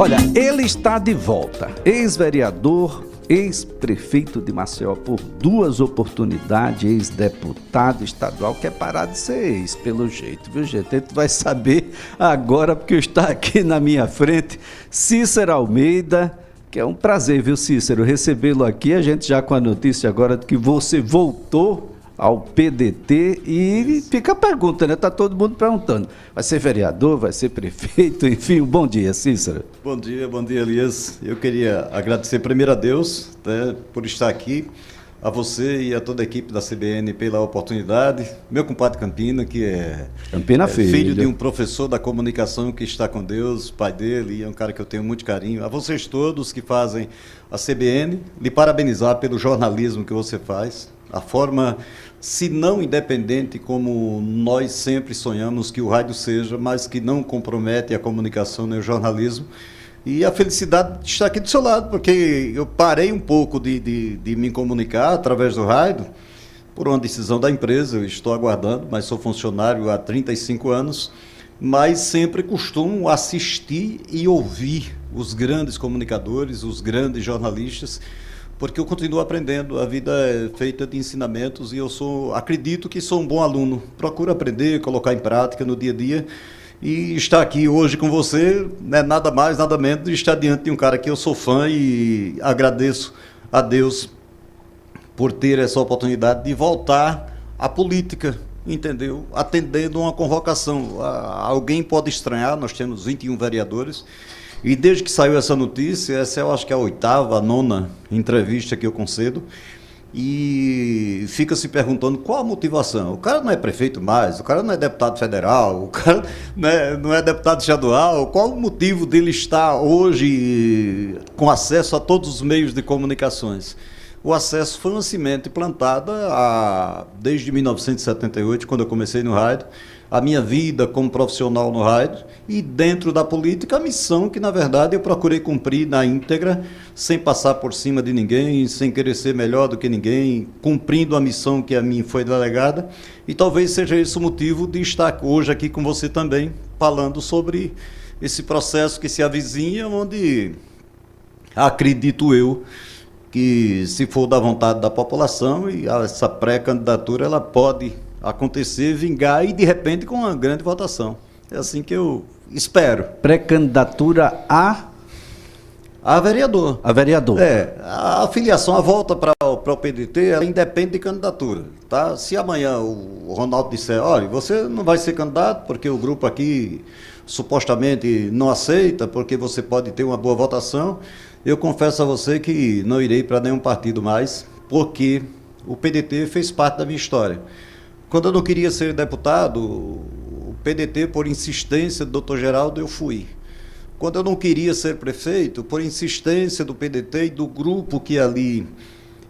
Olha, ele está de volta. Ex-vereador, ex-prefeito de Maceió por 2 oportunidades, ex-deputado estadual, quer parar de ser ex, pelo jeito, viu, gente? A gente vai saber agora, porque está aqui na minha frente, Cícero Almeida, que é um prazer, viu, Cícero, recebê-lo aqui. A gente já com a notícia agora de que você voltou ao PDT e fica a pergunta, né? Tá todo mundo perguntando. Vai ser vereador, vai ser prefeito, enfim, bom dia, Cícero. Bom dia, Elias. Eu queria agradecer primeiro a Deus, né, por estar aqui, a você e a toda a equipe da CBN pela oportunidade. Meu compadre Campina, que é filho de um professor da comunicação que está com Deus, pai dele, e é um cara que eu tenho muito carinho. A vocês todos que fazem a CBN, lhe parabenizar pelo jornalismo que você faz, a forma, se não independente, como nós sempre sonhamos que o rádio seja, mas que não compromete a comunicação nem o jornalismo. E a felicidade de estar aqui do seu lado, porque eu parei um pouco de me comunicar através do rádio, por uma decisão da empresa. Eu estou aguardando, mas sou funcionário há 35 anos, mas sempre costumo assistir e ouvir os grandes comunicadores, os grandes jornalistas, porque eu continuo aprendendo. A vida é feita de ensinamentos e eu acredito que sou um bom aluno. Procuro aprender, colocar em prática no dia a dia. E estar aqui hoje com você não é nada mais, nada menos de estar diante de um cara que eu sou fã, e agradeço a Deus por ter essa oportunidade de voltar à política, entendeu? Atendendo uma convocação. Alguém pode estranhar, nós temos 21 vereadores, e desde que saiu essa notícia, essa eu acho que é a 8ª, a 9ª entrevista que eu concedo, e fica se perguntando qual a motivação. O cara não é prefeito mais, o cara não é deputado federal, o cara não é deputado estadual. Qual o motivo dele estar hoje com acesso a todos os meios de comunicações? O acesso foi uma semente plantada desde 1978, quando eu comecei no rádio, a minha vida como profissional no rádio, e dentro da política a missão que, na verdade, eu procurei cumprir na íntegra, sem passar por cima de ninguém, sem querer ser melhor do que ninguém, cumprindo a missão que a mim foi delegada. E talvez seja esse o motivo de estar hoje aqui com você também, falando sobre esse processo que se avizinha, onde acredito eu que, se for da vontade da população, e essa pré-candidatura ela pode acontecer, vingar e de repente com uma grande votação. É assim que eu espero. Pré-candidatura a vereador. A vereador. A filiação, a volta para o PDT, ela independe de candidatura, tá? Se amanhã o Ronaldo disser, olha, você não vai ser candidato porque o grupo aqui supostamente não aceita, porque você pode ter uma boa votação, eu confesso a você que não irei para nenhum partido mais, porque o PDT fez parte da minha história. Quando eu não queria ser deputado, o PDT, por insistência do Dr. Geraldo, eu fui. Quando eu não queria ser prefeito, por insistência do PDT e do grupo que ali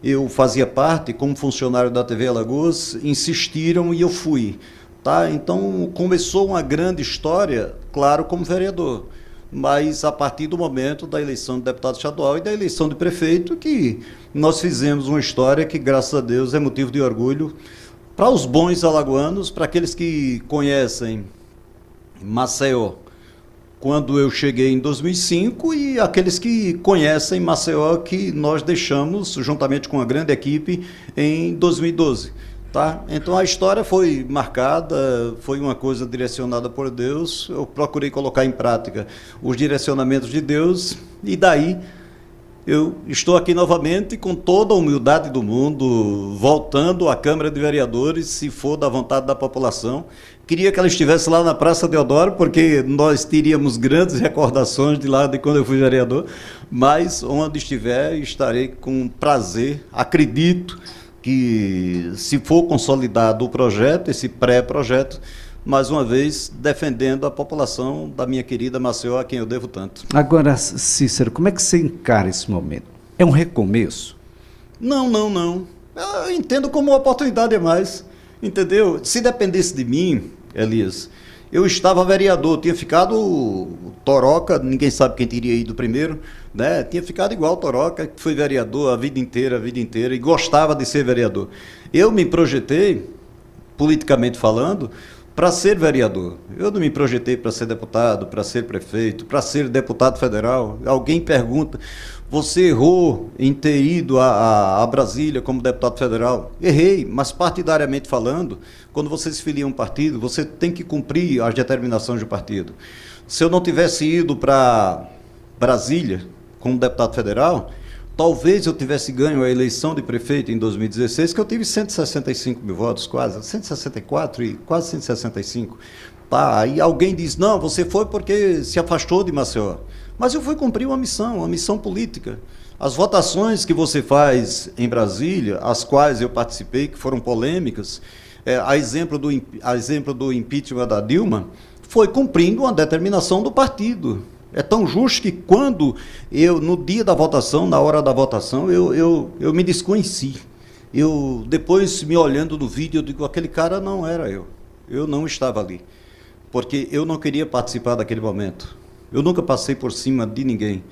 eu fazia parte, como funcionário da TV Alagoas, insistiram e eu fui. Tá? Então, começou uma grande história, claro, como vereador, mas a partir do momento da eleição de deputado estadual e da eleição de prefeito, que nós fizemos uma história que, graças a Deus, é motivo de orgulho para os bons alagoanos, para aqueles que conhecem Maceió quando eu cheguei em 2005, e aqueles que conhecem Maceió, que nós deixamos juntamente com uma grande equipe em 2012. Tá? Então a história foi marcada, foi uma coisa direcionada por Deus. Eu procurei colocar em prática os direcionamentos de Deus, e daí eu estou aqui novamente com toda a humildade do mundo, voltando à Câmara de Vereadores, se for da vontade da população. Queria que ela estivesse lá na Praça Deodoro, porque nós teríamos grandes recordações de lá de quando eu fui vereador, mas onde estiver, estarei com prazer. Acredito que, se for consolidado o projeto, esse pré-projeto, mais uma vez, defendendo a população da minha querida Maceió, a quem eu devo tanto. Agora, Cícero, como é que você encara esse momento? É um recomeço? Não. Eu entendo como uma oportunidade a mais, entendeu? Se dependesse de mim, Elias, eu estava vereador, tinha ficado Toroca, ninguém sabe quem teria ido primeiro, né? Tinha ficado igual Toroca, que foi vereador a vida inteira, e gostava de ser vereador. Eu me projetei, politicamente falando, para ser vereador. Eu não me projetei para ser deputado, para ser prefeito, para ser deputado federal. Alguém pergunta, você errou em ter ido a Brasília como deputado federal? Errei, mas partidariamente falando, quando você se filia a um partido, você tem que cumprir as determinações do partido. Se eu não tivesse ido para Brasília como deputado federal, talvez eu tivesse ganho a eleição de prefeito em 2016, que eu tive 165 mil votos, quase, 164 e quase 165. Tá, aí alguém diz, não, você foi porque se afastou de Maceió. Mas eu fui cumprir uma missão política. As votações que você faz em Brasília, as quais eu participei, que foram polêmicas, a exemplo do impeachment da Dilma, foi cumprindo uma determinação do partido. É tão justo que quando eu, no dia da votação, na hora da votação, eu me desconheci. Eu, depois, me olhando no vídeo, eu digo, aquele cara não era eu. Eu não estava ali. Porque eu não queria participar daquele momento. Eu nunca passei por cima de ninguém.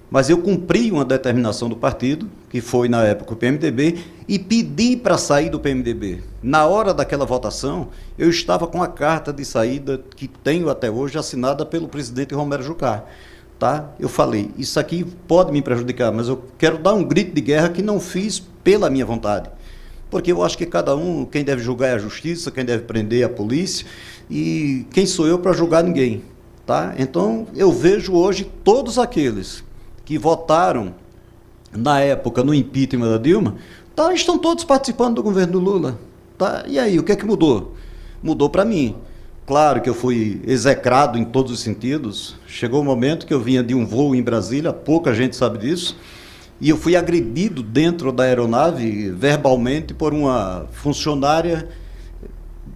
Mas eu cumpri uma determinação do partido, que foi, na época, o PMDB, e pedi para sair do PMDB. Na hora daquela votação, eu estava com a carta de saída, que tenho até hoje, assinada pelo presidente Romero Jucá. Tá? Eu falei, isso aqui pode me prejudicar, mas eu quero dar um grito de guerra que não fiz pela minha vontade. Porque eu acho que cada um, quem deve julgar é a justiça, quem deve prender é a polícia, e quem sou eu para julgar ninguém. Tá? Então, eu vejo hoje todos aqueles que votaram, na época, no impeachment da Dilma, tá, estão todos participando do governo do Lula. Tá? E aí, o que é que mudou? Mudou para mim. Claro que eu fui execrado em todos os sentidos. Chegou o momento que eu vinha de um voo em Brasília, pouca gente sabe disso, e eu fui agredido dentro da aeronave, verbalmente, por uma funcionária.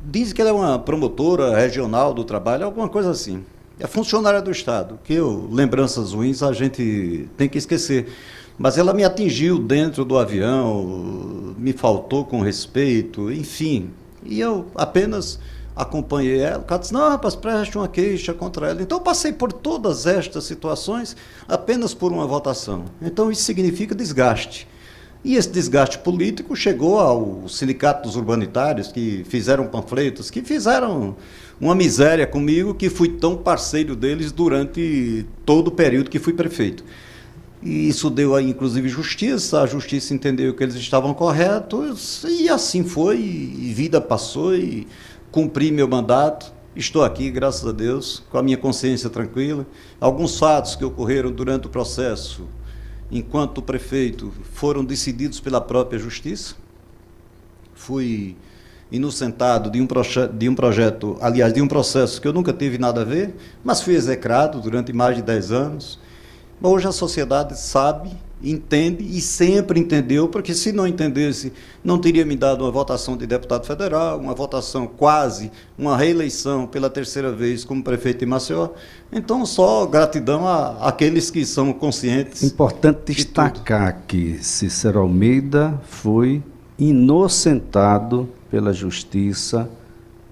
Diz que ela é uma promotora regional do trabalho, alguma coisa assim. É funcionária do Estado, que lembranças ruins a gente tem que esquecer. Mas ela me atingiu dentro do avião, me faltou com respeito, enfim. E eu apenas acompanhei ela. O cara disse, não, rapaz, preste uma queixa contra ela. Então eu passei por todas estas situações apenas por uma votação. Então isso significa desgaste. E esse desgaste político chegou ao Sindicato dos Urbanitários, que fizeram panfletos, que fizeram uma miséria comigo, que fui tão parceiro deles durante todo o período que fui prefeito. E isso deu aí, inclusive, justiça, a justiça entendeu que eles estavam corretos, e assim foi, e vida passou, e cumpri meu mandato. Estou aqui, graças a Deus, com a minha consciência tranquila. Alguns fatos que ocorreram durante o processo, enquanto prefeito, foram decididos pela própria justiça. Fui inocentado de um projeto, aliás, de um processo que eu nunca tive nada a ver, mas fui execrado durante mais de 10 anos. Mas hoje a sociedade sabe, entende e sempre entendeu, porque se não entendesse, não teria me dado uma votação de deputado federal, uma votação quase, uma reeleição pela terceira vez como prefeito de Maceió. Então, só gratidão àqueles que são conscientes. Importante destacar que Cícero Almeida foi inocentado pela justiça.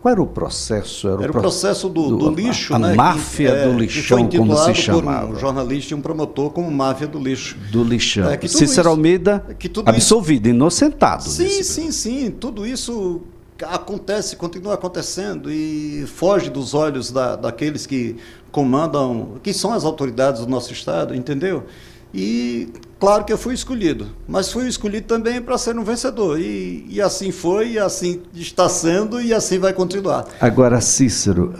Qual era o processo? Era o processo do lixo, né? A máfia do lixão, como se chamava. Por um jornalista e um promotor como máfia do lixo. Do lixão. Cícero Almeida, absolvido, inocentado. Sim. Tudo isso acontece, continua acontecendo e foge dos olhos daqueles que comandam, que são as autoridades do nosso Estado, entendeu? E claro que eu fui escolhido, mas fui escolhido também para ser um vencedor. E assim foi, e assim está sendo, e assim vai continuar. Agora, Cícero,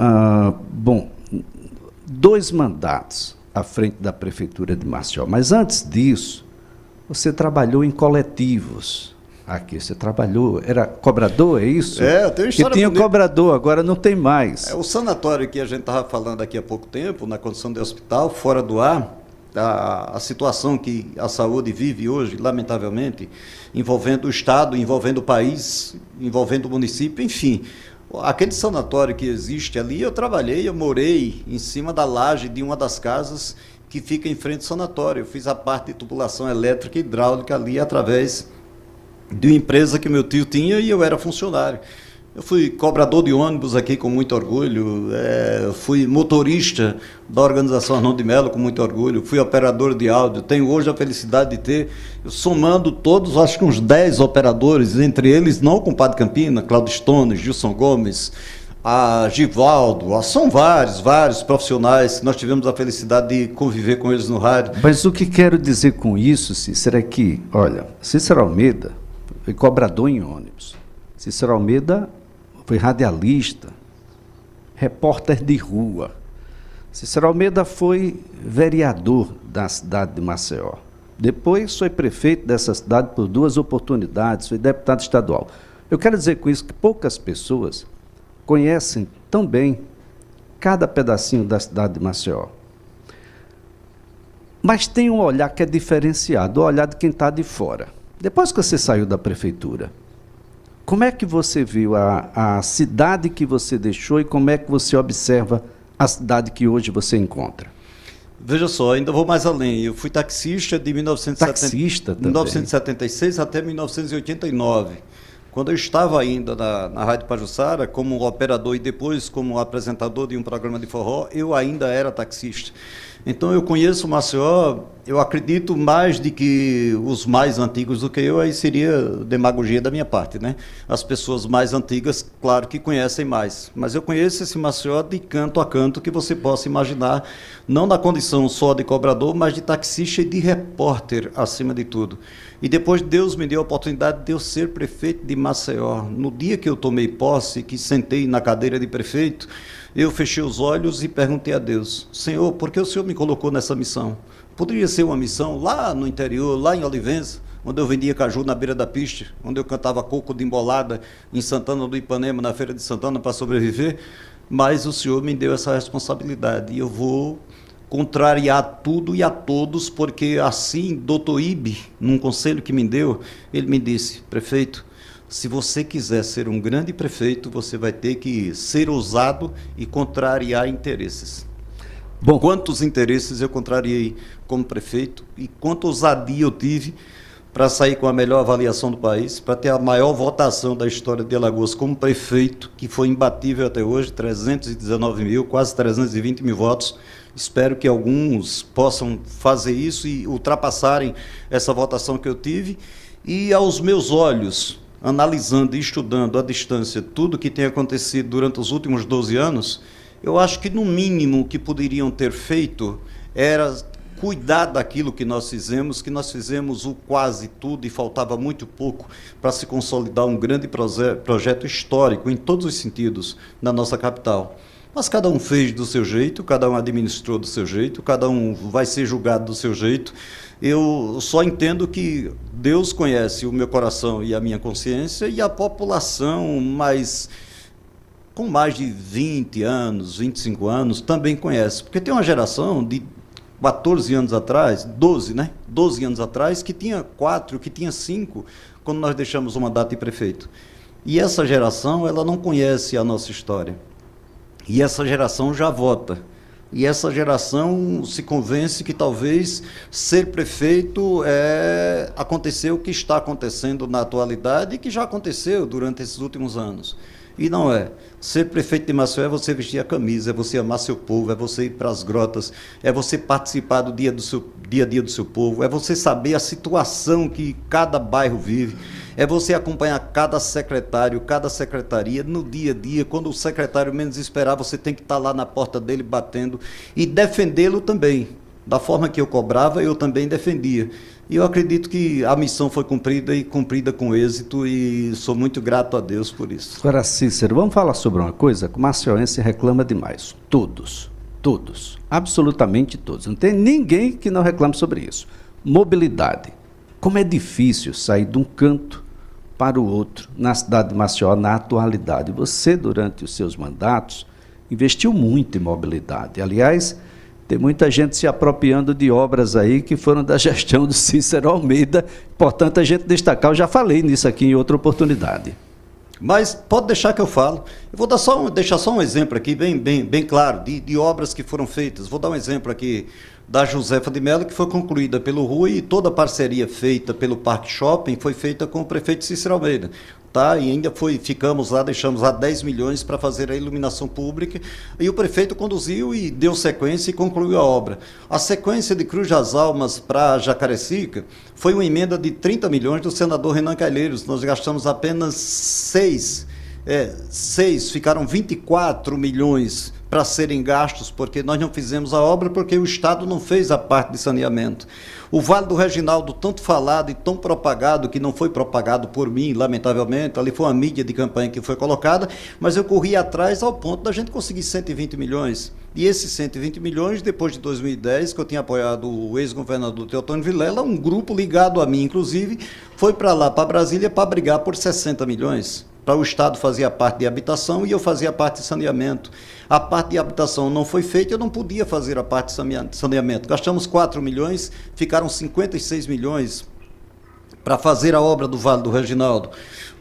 2 mandatos à frente da Prefeitura de Maceió, mas antes disso, você trabalhou em coletivos. Aqui, você trabalhou, era cobrador, é isso? Eu tenho história. Que tinha cobrador, agora não tem mais. O sanatório que a gente estava falando aqui há pouco tempo, na condição de hospital, fora do ar, a situação que a saúde vive hoje, lamentavelmente, envolvendo o Estado, envolvendo o país, envolvendo o município, enfim. Aquele sanatório que existe ali, eu trabalhei, eu morei em cima da laje de uma das casas que fica em frente ao sanatório. Eu fiz a parte de tubulação elétrica e hidráulica ali através de uma empresa que meu tio tinha e eu era funcionário. Eu fui cobrador de ônibus aqui com muito orgulho, fui motorista da organização Arnon de Mello com muito orgulho, fui operador de áudio, tenho hoje a felicidade de ter, somando todos, acho que uns 10 operadores, entre eles não o compadre Campina, Claudio Stones, Gilson Gomes, a Givaldo, são vários profissionais que nós tivemos a felicidade de conviver com eles no rádio. Mas o que quero dizer com isso, Cícero, é que, olha, Cícero Almeida foi cobrador em ônibus. Cícero Almeida foi radialista, repórter de rua. Cícero Almeida foi vereador da cidade de Maceió. Depois foi prefeito dessa cidade por 2 oportunidades, foi deputado estadual. Eu quero dizer com isso que poucas pessoas conhecem tão bem cada pedacinho da cidade de Maceió. Mas tem um olhar que é diferenciado, o olhar de quem está de fora. Depois que você saiu da prefeitura, como é que você viu a cidade que você deixou e como é que você observa a cidade que hoje você encontra? Veja só, ainda vou mais além. Eu fui taxista de 1976 até 1989. Quando eu estava ainda na Rádio Pajuçara, como operador e depois como apresentador de um programa de forró, eu ainda era taxista. Então eu conheço Maceió, eu acredito mais de que os mais antigos do que eu, aí seria demagogia da minha parte, né? As pessoas mais antigas, claro que conhecem mais, mas eu conheço esse Maceió de canto a canto que você possa imaginar, não na condição só de cobrador, mas de taxista e de repórter, acima de tudo. E depois Deus me deu a oportunidade de eu ser prefeito de Maceió. No dia que eu tomei posse, que sentei na cadeira de prefeito, eu fechei os olhos e perguntei a Deus: Senhor, por que o Senhor me colocou nessa missão? Poderia ser uma missão lá no interior, lá em Olivença, onde eu vendia caju na beira da pista, onde eu cantava coco de embolada em Santana do Ipanema, na Feira de Santana, para sobreviver, mas o Senhor me deu essa responsabilidade e eu vou contrariar tudo e a todos, porque assim, doutor Ibe, num conselho que me deu, ele me disse: prefeito, se você quiser ser um grande prefeito, você vai ter que ser ousado e contrariar interesses. Bom, quantos interesses eu contrariei como prefeito e quanta ousadia eu tive para sair com a melhor avaliação do país, para ter a maior votação da história de Alagoas como prefeito, que foi imbatível até hoje, 319 mil, quase 320 mil votos. Espero que alguns possam fazer isso e ultrapassarem essa votação que eu tive. E aos meus olhos, analisando e estudando à distância tudo que tem acontecido durante os últimos 12 anos, eu acho que no mínimo o que poderiam ter feito era cuidar daquilo que nós fizemos o quase tudo e faltava muito pouco para se consolidar um grande projeto histórico em todos os sentidos na nossa capital. Mas cada um fez do seu jeito, cada um administrou do seu jeito, cada um vai ser julgado do seu jeito. Eu só entendo que Deus conhece o meu coração e a minha consciência e a população com mais de 20 anos, 25 anos, também conhece. Porque tem uma geração de 14 anos atrás, 12, né? 12 anos atrás, que tinha 4, que tinha 5, quando nós deixamos o mandato de prefeito. E essa geração, ela não conhece a nossa história. E essa geração já vota. E essa geração se convence que talvez ser prefeito aconteceu o que está acontecendo na atualidade e que já aconteceu durante esses últimos anos. E não é. Ser prefeito de Maceió é você vestir a camisa, é você amar seu povo, é você ir para as grotas, é você participar do dia a dia do seu povo, é você saber a situação que cada bairro vive, é você acompanhar cada secretário, cada secretaria no dia a dia. Quando o secretário menos esperar, você tem que estar lá na porta dele batendo e defendê-lo também. Da forma que eu cobrava, eu também defendia. E eu acredito que a missão foi cumprida e cumprida com êxito e sou muito grato a Deus por isso. Agora, Cícero, vamos falar sobre uma coisa que o maceiense reclama demais. Todos, absolutamente todos. Não tem ninguém que não reclame sobre isso. Mobilidade. Como é difícil sair de um canto para o outro na cidade de Maceió na atualidade. Você, durante os seus mandatos, investiu muito em mobilidade. Aliás, tem muita gente se apropriando de obras aí que foram da gestão do Cícero Almeida. Importante a gente destacar, eu já falei nisso aqui em outra oportunidade. Mas pode deixar que eu falo. Eu vou deixar só um exemplo aqui, bem claro, de obras que foram feitas. Vou dar um exemplo aqui da Josefa de Mello, que foi concluída pelo Rui, e toda a parceria feita pelo Parque Shopping foi feita com o prefeito Cícero Almeida. Tá? E ainda ficamos lá, deixamos lá 10 milhões para fazer a iluminação pública, e o prefeito conduziu e deu sequência e concluiu a obra. A sequência de Cruz das Almas para Jacarecica foi uma emenda de 30 milhões do senador Renan Calheiros. Nós gastamos apenas 6 6, ficaram 24 milhões para serem gastos, porque nós não fizemos a obra, porque o Estado não fez a parte de saneamento. O Vale do Reginaldo, tanto falado e tão propagado, que não foi propagado por mim, lamentavelmente, ali foi uma mídia de campanha que foi colocada, mas eu corri atrás ao ponto da gente conseguir 120 milhões. E esses 120 milhões, depois de 2010, que eu tinha apoiado o ex-governador Teotônio Vilela, um grupo ligado a mim, inclusive, foi para lá, para Brasília, para brigar por 60 milhões. Para o Estado fazer a parte de habitação e eu fazia a parte de saneamento. A parte de habitação não foi feita, eu não podia fazer a parte de saneamento. Gastamos 4 milhões, ficaram 56 milhões para fazer a obra do Vale do Reginaldo.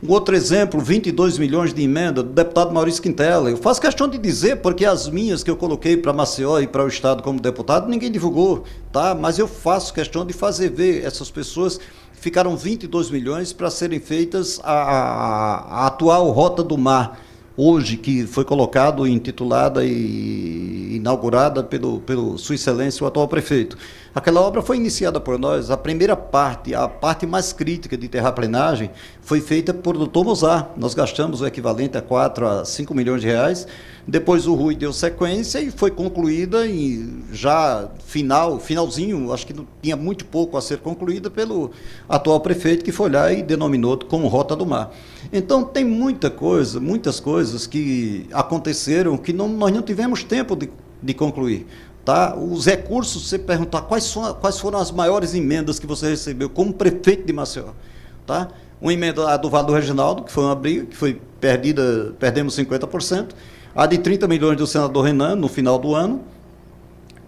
Um outro exemplo, 22 milhões de emenda do deputado Maurício Quintela. Eu faço questão de dizer, porque as minhas que eu coloquei para Maceió e para o Estado como deputado, ninguém divulgou, tá? Mas eu faço questão de fazer ver essas pessoas. Ficaram 22 milhões para serem feitas a atual Rota do Mar, hoje, que foi colocado, intitulada e inaugurada pelo Sua Excelência, o atual prefeito. Aquela obra foi iniciada por nós. A primeira parte, a parte mais crítica de terraplenagem, foi feita por Dr. Mozart. Nós gastamos o equivalente a 4 a 5 milhões de reais. Depois o Rui deu sequência e foi concluída em já finalzinho, acho que não tinha muito pouco a ser concluída pelo atual prefeito, que foi lá e denominou como Rota do Mar. Então tem muitas coisas que aconteceram que nós não tivemos tempo de concluir. Tá? Os recursos, você perguntar quais foram as maiores emendas que você recebeu como prefeito de Maceió. Tá? Uma emenda, a do Vale do Reginaldo, que foi uma briga, que foi perdemos 50%. A de 30 milhões do senador Renan, no final do ano,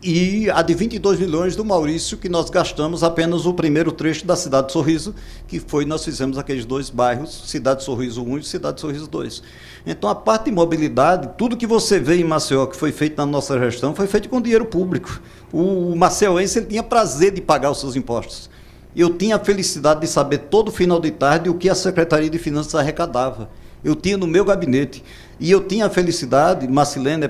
e a de 22 milhões do Maurício, que nós gastamos apenas o primeiro trecho da Cidade de Sorriso, que foi, nós fizemos aqueles 2 bairros, Cidade de Sorriso 1 e Cidade de Sorriso 2. Então, a parte de mobilidade, tudo que você vê em Maceió, que foi feito na nossa gestão, foi feito com dinheiro público. O maceiense, ele tinha prazer de pagar os seus impostos. Eu tinha a felicidade de saber todo final de tarde o que a Secretaria de Finanças arrecadava. Eu tinha no meu gabinete. E eu tinha a felicidade, Marcilene,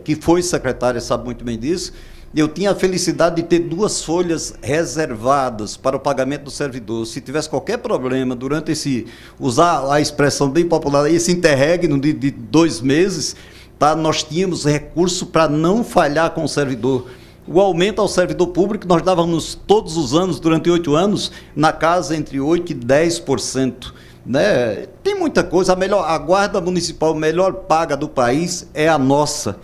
que foi secretária, sabe muito bem disso, eu tinha a felicidade de ter 2 folhas reservadas para o pagamento do servidor. Se tivesse qualquer problema durante usar a expressão bem popular, esse interregno de 2 meses, tá, nós tínhamos recurso para não falhar com o servidor. O aumento ao servidor público, nós dávamos todos os anos, durante 8 anos, na casa entre 8% e 10%. Né? Tem muita coisa. A guarda municipal melhor paga do país é a nossa.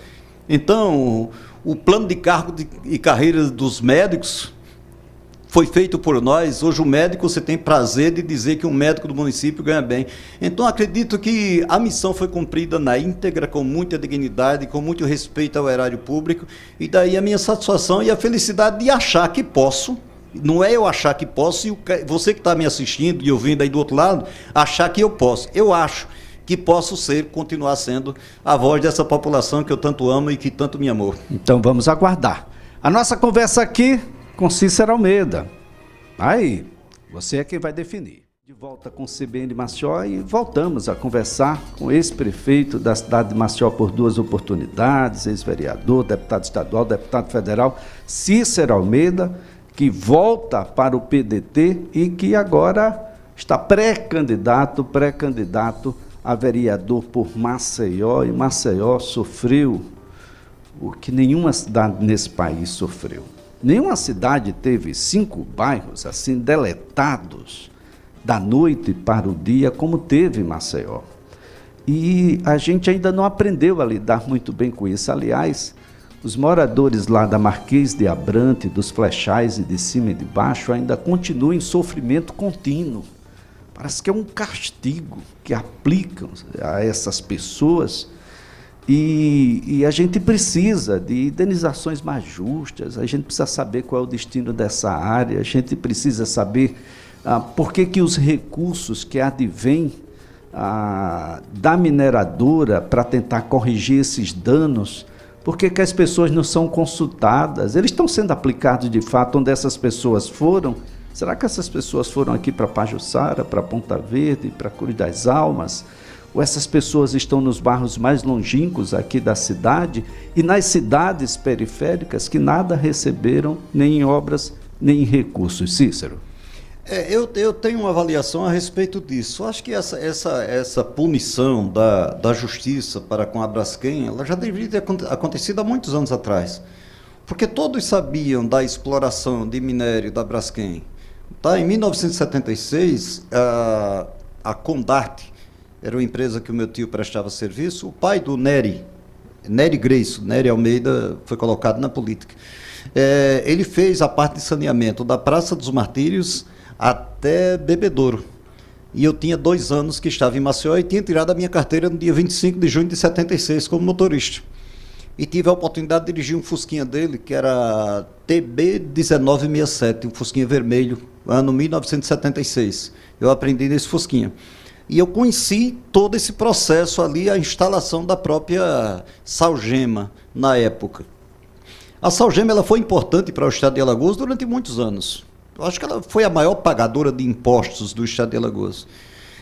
Então, o plano de cargo e carreira dos médicos foi feito por nós. Hoje o médico, você tem prazer de dizer que um médico do município ganha bem. Então, acredito que a missão foi cumprida na íntegra, com muita dignidade, com muito respeito ao erário público, e daí a minha satisfação e a felicidade de achar que posso. Não é eu achar que posso, e você que está me assistindo e ouvindo aí do outro lado, achar que eu posso. Eu acho que posso continuar sendo a voz dessa população que eu tanto amo e que tanto me amou. Então vamos aguardar. A nossa conversa aqui com Cícero Almeida. Aí, você é quem vai definir. De volta com o CBN Maceió e voltamos a conversar com o ex-prefeito da cidade de Maceió por 2 oportunidades, ex-vereador, deputado estadual, deputado federal, Cícero Almeida, que volta para o PDT e que agora está pré-candidato a vereador por Maceió, e Maceió sofreu o que nenhuma cidade nesse país sofreu. Nenhuma cidade teve 5 bairros assim deletados da noite para o dia como teve Maceió. E a gente ainda não aprendeu a lidar muito bem com isso. Aliás, os moradores lá da Marquês de Abrante, dos Flechais e de cima e de baixo ainda continuam em sofrimento contínuo. Parece que é um castigo que aplicam a essas pessoas e a gente precisa de indenizações mais justas, a gente precisa saber qual é o destino dessa área, a gente precisa saber por que os recursos que advêm da mineradora para tentar corrigir esses danos, por que as pessoas não são consultadas? Eles estão sendo aplicados de fato onde essas pessoas foram? Será que essas pessoas foram aqui para Pajuçara, para Ponta Verde, para Cruz das Almas? Ou essas pessoas estão nos bairros mais longínquos aqui da cidade e nas cidades periféricas que nada receberam, nem em obras, nem em recursos, Cícero? Eu tenho uma avaliação a respeito disso. Eu acho que essa punição da justiça para com a Braskem, ela já deveria ter acontecido há muitos anos atrás. Porque todos sabiam da exploração de minério da Braskem. Tá? Em 1976, a Condart era uma empresa que o meu tio prestava serviço, o pai do Nery Grace, Nery Almeida, foi colocado na política. Ele fez a parte de saneamento da Praça dos Martírios até Bebedouro. E eu tinha 2 anos que estava em Maceió e tinha tirado a minha carteira no dia 25 de junho de 76 como motorista. E tive a oportunidade de dirigir um Fusquinha dele, que era TB 1967, um Fusquinha vermelho, ano 1976. Eu aprendi nesse Fusquinha. E eu conheci todo esse processo ali, a instalação da própria Salgema na época. A Salgema ela foi importante para o estado de Alagoas durante muitos anos. Eu acho que ela foi a maior pagadora de impostos do estado de Alagoas.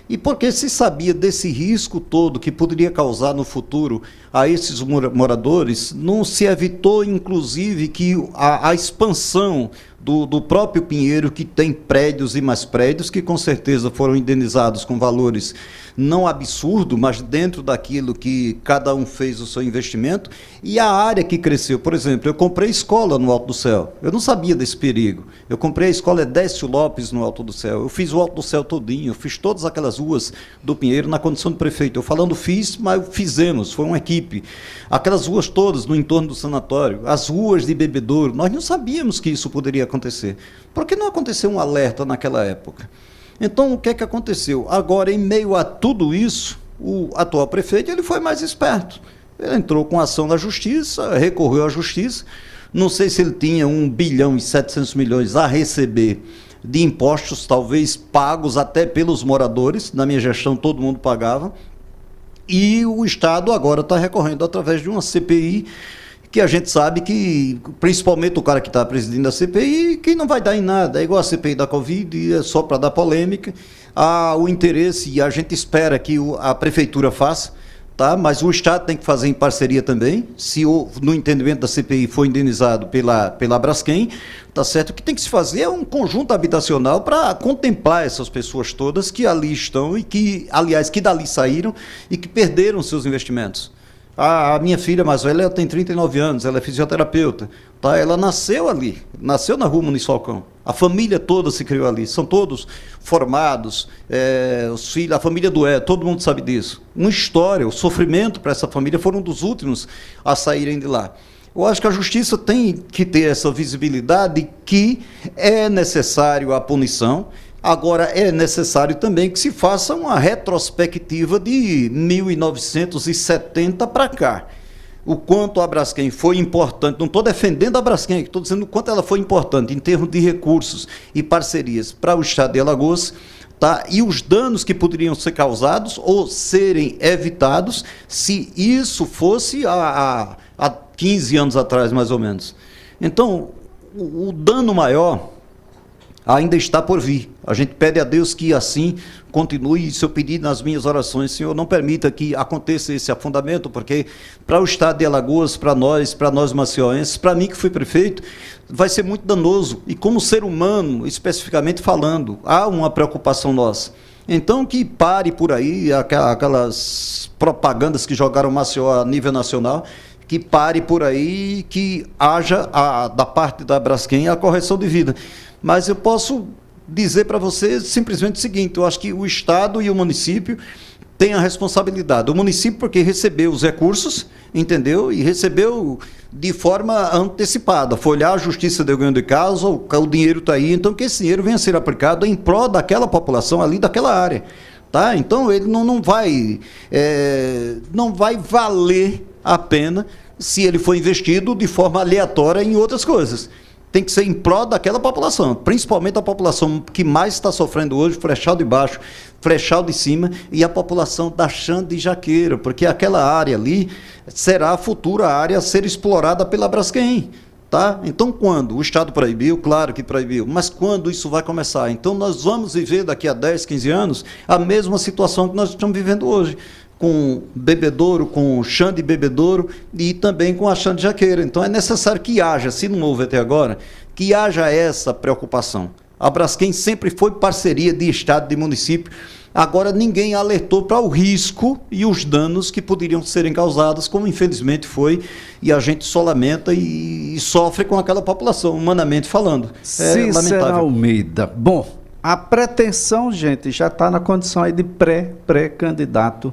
E porque se sabia desse risco todo que poderia causar no futuro a esses moradores, não se evitou, inclusive, que a expansão do próprio Pinheiro, que tem prédios e mais prédios, que com certeza foram indenizados com valores não absurdo, mas dentro daquilo que cada um fez o seu investimento, e a área que cresceu. Por exemplo, eu comprei escola no Alto do Céu, eu não sabia desse perigo. Eu comprei a escola Edécio Lopes no Alto do Céu, eu fiz o Alto do Céu todinho, eu fiz todas aquelas ruas do Pinheiro na condição de prefeito. Eu falando fiz, mas fizemos, foi uma equipe. Aquelas ruas todas no entorno do sanatório, as ruas de Bebedouro, nós não sabíamos que isso poderia acontecer. Por que não aconteceu um alerta naquela época? Então, o que é que aconteceu? Agora, em meio a tudo isso, o atual prefeito ele foi mais esperto. Ele entrou com ação na justiça, recorreu à justiça. Não sei se ele tinha 1 bilhão e 700 milhões a receber de impostos, talvez pagos até pelos moradores. Na minha gestão, todo mundo pagava. E o Estado agora está recorrendo através de uma CPI, que a gente sabe que, principalmente o cara que está presidindo a CPI, que não vai dar em nada. É igual a CPI da Covid, é só para dar polêmica. Há o interesse, e a gente espera que a Prefeitura faça, tá? Mas o Estado tem que fazer em parceria também. Se no entendimento da CPI for indenizado pela Braskem, tá certo? O que tem que se fazer é um conjunto habitacional para contemplar essas pessoas todas que ali estão e que, aliás, que dali saíram e que perderam seus investimentos. A minha filha mais velha ela tem 39 anos, ela é fisioterapeuta. Tá? Ela nasceu ali, nasceu na Rua Muniz Falcão. A família toda se criou ali, são todos formados, os filhos, a família do todo mundo sabe disso. Uma história, o sofrimento para essa família foram um dos últimos a saírem de lá. Eu acho que a justiça tem que ter essa visibilidade que é necessário a punição. Agora, é necessário também que se faça uma retrospectiva de 1970 para cá. O quanto a Braskem foi importante, não estou defendendo a Braskem, estou dizendo o quanto ela foi importante em termos de recursos e parcerias para o estado de Alagoas, tá? E os danos que poderiam ser causados ou serem evitados se isso fosse há 15 anos atrás, mais ou menos. Então, o dano maior ainda está por vir. A gente pede a Deus que assim continue seu pedido nas minhas orações. Senhor, não permita que aconteça esse afundamento, porque para o estado de Alagoas, para nós maceienses, para mim que fui prefeito, vai ser muito danoso. E como ser humano, especificamente falando, há uma preocupação nossa. Então que pare por aí aquelas propagandas que jogaram Maceió a nível nacional, que pare por aí e que haja da parte da Braskem a correção de vida. Mas eu posso dizer para você simplesmente o seguinte: eu acho que o Estado e o município têm a responsabilidade. O município porque recebeu os recursos, entendeu? E recebeu de forma antecipada. Foi olhar, a justiça deu ganho de causa, o dinheiro está aí, então que esse dinheiro venha a ser aplicado em prol daquela população ali, daquela área. Tá? Então ele não vai valer a pena se ele for investido de forma aleatória em outras coisas. Tem que ser em prol daquela população, principalmente a população que mais está sofrendo hoje, Flechal de Baixo, Flechal de Cima e a população da Xande e Jaqueira, porque aquela área ali será a futura área a ser explorada pela Braskem. Tá? Então, quando o Estado proibiu, claro que proibiu, mas quando isso vai começar? Então, nós vamos viver daqui a 10, 15 anos a mesma situação que nós estamos vivendo hoje, com Bebedouro, com Xande e Bebedouro e também com a Xande Jaqueira. Então é necessário que haja, se não houve até agora, que haja essa preocupação. A Braskem sempre foi parceria de Estado e de município. Agora ninguém alertou para o risco e os danos que poderiam serem causados, como infelizmente foi, e a gente só lamenta e sofre com aquela população, humanamente falando. Cícero lamentável. Almeida, bom, a pretensão, gente, já está na condição aí de pré-candidato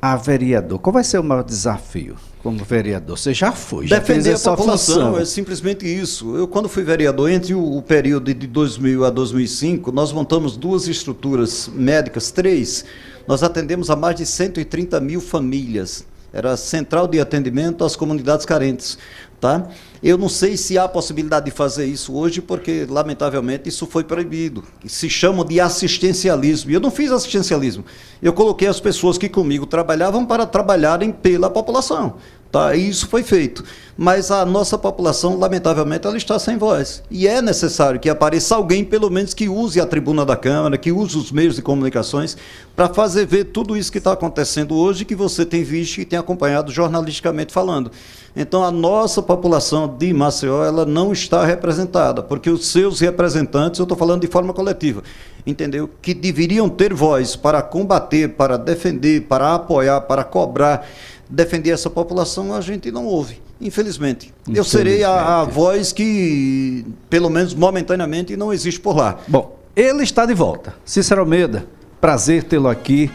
a vereador. Qual vai ser o maior desafio como vereador? Você já foi, já defender fez essa a população, função. é simplesmente isso. Eu, quando fui vereador, entre o período de 2000 a 2005, nós montamos 2 estruturas médicas, 3. Nós atendemos a mais de 130 mil famílias. Era a central de atendimento às comunidades carentes. Tá? Eu não sei se há possibilidade de fazer isso hoje, porque, lamentavelmente, isso foi proibido. Se chama de assistencialismo. E eu não fiz assistencialismo. Eu coloquei as pessoas que comigo trabalhavam para trabalharem pela população. Tá? E isso foi feito. Mas a nossa população, lamentavelmente, ela está sem voz. E é necessário que apareça alguém, pelo menos, que use a tribuna da Câmara, que use os meios de comunicações, para fazer ver tudo isso que está acontecendo hoje, que você tem visto e tem acompanhado jornalisticamente falando. Então, a nossa população de Maceió, ela não está representada, porque os seus representantes, eu estou falando de forma coletiva, entendeu? Que deveriam ter voz para combater, para defender, para apoiar, para cobrar, defender essa população, a gente não ouve, infelizmente. Eu serei a voz que, pelo menos momentaneamente, não existe por lá. Bom, ele está de volta. Cícero Almeida, prazer tê-lo aqui.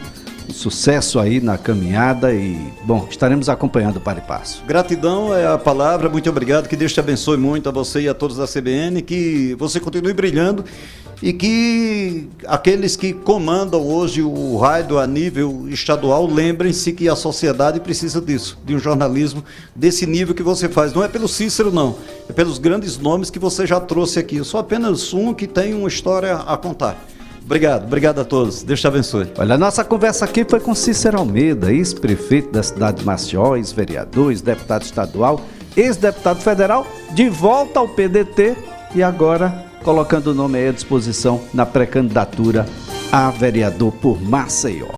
Sucesso aí na caminhada e, bom, estaremos acompanhando o Par e Passo. Gratidão é a palavra, muito obrigado, que Deus te abençoe muito a você e a todos da CBN, que você continue brilhando e que aqueles que comandam hoje o rádio a nível estadual, lembrem-se que a sociedade precisa disso, de um jornalismo desse nível que você faz. Não é pelo Cícero, não, é pelos grandes nomes que você já trouxe aqui. Eu sou apenas um que tem uma história a contar. Obrigado a todos. Deus te abençoe. Olha, a nossa conversa aqui foi com Cícero Almeida, ex-prefeito da cidade de Maceió, ex-vereador, ex-deputado estadual, ex-deputado federal, de volta ao PDT e agora colocando o nome aí à disposição na pré-candidatura a vereador por Maceió.